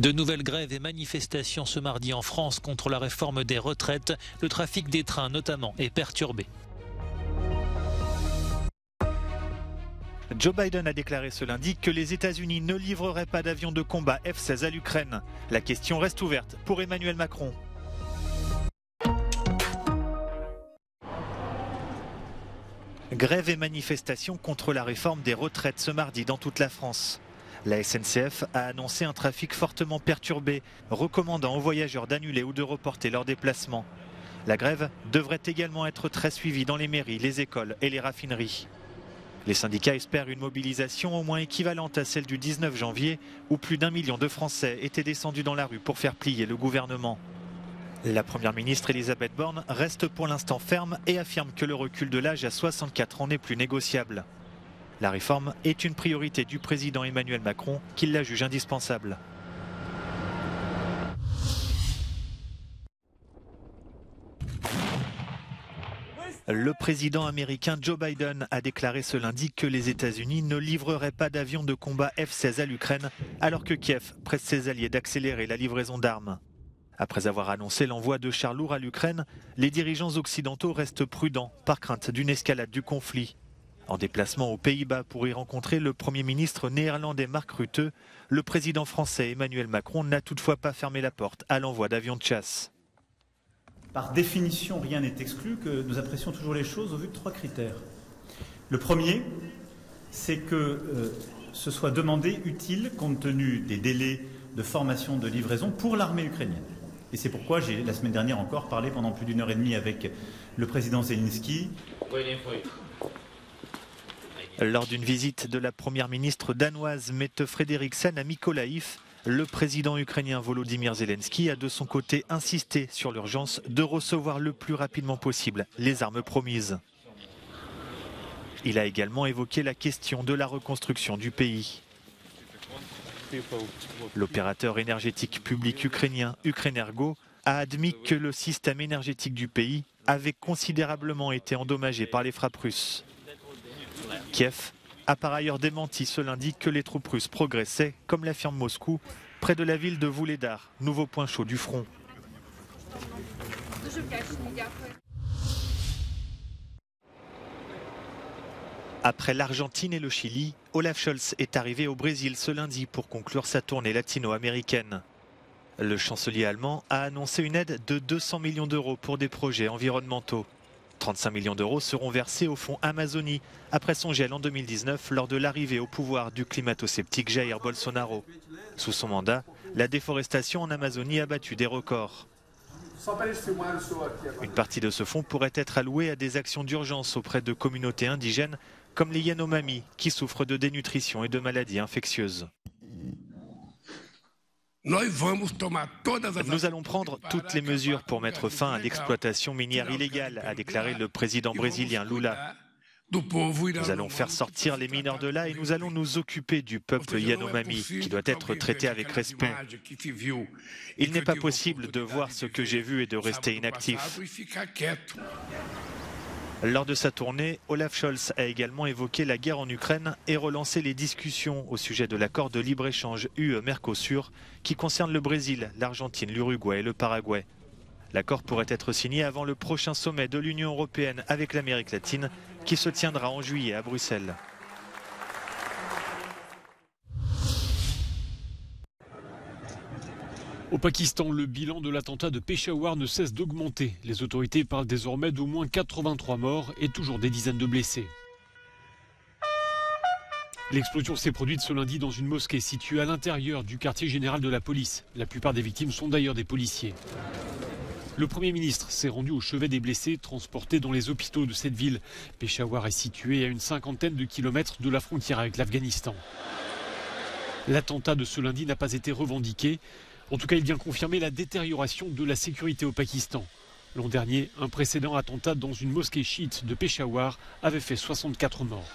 De nouvelles grèves et manifestations ce mardi en France contre la réforme des retraites. Le trafic des trains notamment est perturbé. Joe Biden a déclaré ce lundi que les États-Unis ne livreraient pas d'avions de combat F-16 à l'Ukraine. La question reste ouverte pour Emmanuel Macron. Grève et manifestations contre la réforme des retraites ce mardi dans toute la France. La SNCF a annoncé un trafic fortement perturbé, recommandant aux voyageurs d'annuler ou de reporter leurs déplacements. La grève devrait également être très suivie dans les mairies, les écoles et les raffineries. Les syndicats espèrent une mobilisation au moins équivalente à celle du 19 janvier, où plus d'1 million de Français étaient descendus dans la rue pour faire plier le gouvernement. La première ministre Elisabeth Borne reste pour l'instant ferme et affirme que le recul de l'âge à 64 ans n'est plus négociable. La réforme est une priorité du président Emmanuel Macron, qui la juge indispensable. Le président américain Joe Biden a déclaré ce lundi que les États-Unis ne livreraient pas d'avions de combat F-16 à l'Ukraine, alors que Kiev presse ses alliés d'accélérer la livraison d'armes. Après avoir annoncé l'envoi de chars lourds à l'Ukraine, les dirigeants occidentaux restent prudents par crainte d'une escalade du conflit. En déplacement aux Pays-Bas pour y rencontrer le Premier ministre néerlandais Mark Rutte, le président français Emmanuel Macron n'a toutefois pas fermé la porte à l'envoi d'avions de chasse. Par définition, rien n'est exclu que nous apprécions toujours les choses au vu de 3 critères. Le premier, c'est que ce soit demandé utile compte tenu des délais de formation de livraison pour l'armée ukrainienne. Et c'est pourquoi j'ai, la semaine dernière encore, parlé pendant plus d'1 heure et demie avec le président Zelensky. Lors d'une visite de la première ministre danoise Mette Frederiksen à Mykolaïv, le président ukrainien Volodymyr Zelensky a de son côté insisté sur l'urgence de recevoir le plus rapidement possible les armes promises. Il a également évoqué la question de la reconstruction du pays. L'opérateur énergétique public ukrainien Ukrenergo a admis que le système énergétique du pays avait considérablement été endommagé par les frappes russes. Kiev a par ailleurs démenti ce lundi que les troupes russes progressaient, comme l'affirme Moscou, près de la ville de Vuhledar, nouveau point chaud du front. Après l'Argentine et le Chili, Olaf Scholz est arrivé au Brésil ce lundi pour conclure sa tournée latino-américaine. Le chancelier allemand a annoncé une aide de 200 millions d'euros pour des projets environnementaux. 35 millions d'euros seront versés au fonds Amazonie après son gel en 2019 lors de l'arrivée au pouvoir du climato-sceptique Jair Bolsonaro. Sous son mandat, la déforestation en Amazonie a battu des records. Une partie de ce fonds pourrait être allouée à des actions d'urgence auprès de communautés indigènes comme les Yanomami qui souffrent de dénutrition et de maladies infectieuses. Nous allons prendre toutes les mesures pour mettre fin à l'exploitation minière illégale, a déclaré le président brésilien Lula. Nous allons faire sortir les mineurs de là et nous allons nous occuper du peuple Yanomami, qui doit être traité avec respect. Il n'est pas possible de voir ce que j'ai vu et de rester inactif. Lors de sa tournée, Olaf Scholz a également évoqué la guerre en Ukraine et relancé les discussions au sujet de l'accord de libre-échange UE-Mercosur qui concerne le Brésil, l'Argentine, l'Uruguay et le Paraguay. L'accord pourrait être signé avant le prochain sommet de l'Union européenne avec l'Amérique latine qui se tiendra en juillet à Bruxelles. Au Pakistan, le bilan de l'attentat de Peshawar ne cesse d'augmenter. Les autorités parlent désormais d'au moins 83 morts et toujours des dizaines de blessés. L'explosion s'est produite ce lundi dans une mosquée située à l'intérieur du quartier général de la police. La plupart des victimes sont d'ailleurs des policiers. Le Premier ministre s'est rendu au chevet des blessés transportés dans les hôpitaux de cette ville. Peshawar est située à une 50aine de kilomètres de la frontière avec l'Afghanistan. L'attentat de ce lundi n'a pas été revendiqué. En tout cas, il vient confirmer la détérioration de la sécurité au Pakistan. L'an dernier, un précédent attentat dans une mosquée chiite de Peshawar avait fait 64 morts.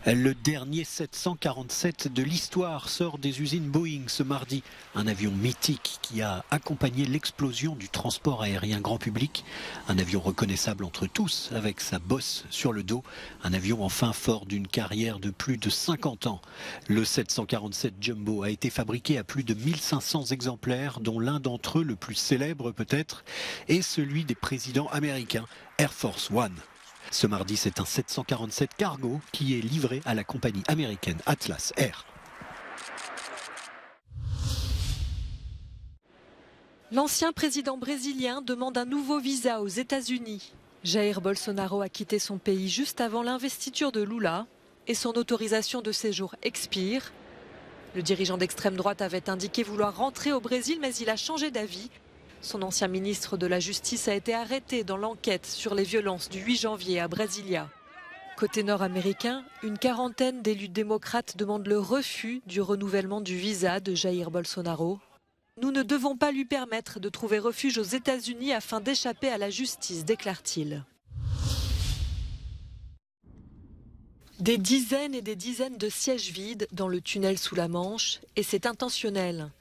Le dernier 747 de l'histoire sort des usines Boeing ce mardi. Un avion mythique qui a accompagné l'explosion du transport aérien grand public. Un avion reconnaissable entre tous avec sa bosse sur le dos. Un avion enfin fort d'une carrière de plus de 50 ans. Le 747 Jumbo a été fabriqué à plus de 1500 exemplaires, dont l'un d'entre eux, le plus célèbre peut-être, est celui des présidents américains, Air Force One. Ce mardi, c'est un 747 cargo qui est livré à la compagnie américaine Atlas Air. L'ancien président brésilien demande un nouveau visa aux États-Unis. Jair Bolsonaro a quitté son pays juste avant l'investiture de Lula et son autorisation de séjour expire. Le dirigeant d'extrême droite avait indiqué vouloir rentrer au Brésil, mais il a changé d'avis. Son ancien ministre de la Justice a été arrêté dans l'enquête sur les violences du 8 janvier à Brasilia. Côté nord-américain, une quarantaine d'élus démocrates demandent le refus du renouvellement du visa de Jair Bolsonaro. Nous ne devons pas lui permettre de trouver refuge aux États-Unis afin d'échapper à la justice, déclare-t-il. Des dizaines et des dizaines de sièges vides dans le tunnel sous la Manche, et c'est intentionnel.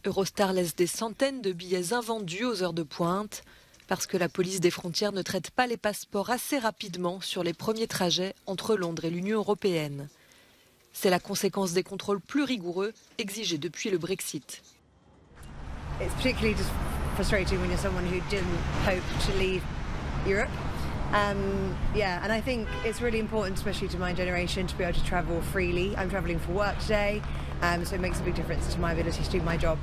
Eurostar laisse des centaines de billets invendus aux heures de pointe parce que la police des frontières ne traite pas les passeports assez rapidement sur les premiers trajets entre Londres et l'Union européenne. C'est la conséquence des contrôles plus rigoureux exigés depuis le Brexit. It's particularly just frustrating when you're someone who didn't hope to leave Europe. And I think it's really important, especially to my generation, to be able to travel freely. I'm travelling for work today, so it makes a big difference to my ability to do my job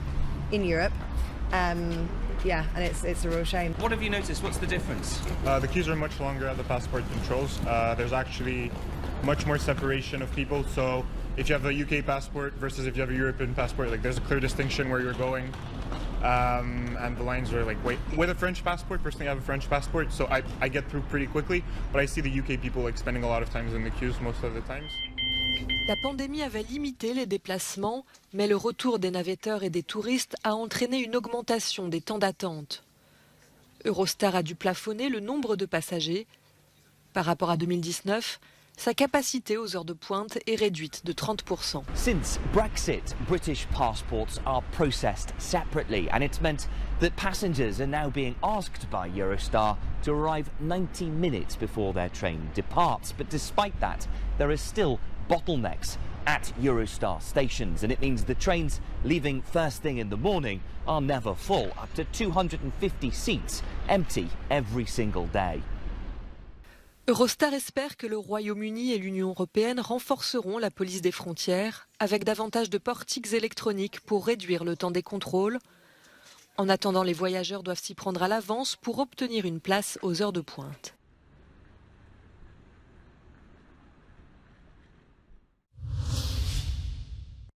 in Europe. And it's a real shame. What have you noticed? What's the difference? The queues are much longer at the passport controls. There's actually much more separation of people. So if you have a UK passport versus if you have a European passport, like there's a clear distinction where you're going. And the lines are like, wait, with a French passport, personally I have a French passport, so I get through pretty quickly, but I see the UK people like spending a lot of time in the queues most of the times. La pandémie avait limité les déplacements, mais le retour des navetteurs et des touristes a entraîné une augmentation des temps d'attente. Eurostar a dû plafonner le nombre de passagers. Par rapport à 2019, sa capacité aux heures de pointe est réduite de 30%. Since Brexit, British passports are processed separately, and it's meant that passengers are now being asked by Eurostar to arrive 90 minutes before their train departs. But despite that, there are still bottlenecks at Eurostar stations, and it means the trains leaving first thing in the morning are never full, up to 250 seats empty every single day. Eurostar espère que le Royaume-Uni et l'Union européenne renforceront la police des frontières avec davantage de portiques électroniques pour réduire le temps des contrôles. En attendant, les voyageurs doivent s'y prendre à l'avance pour obtenir une place aux heures de pointe.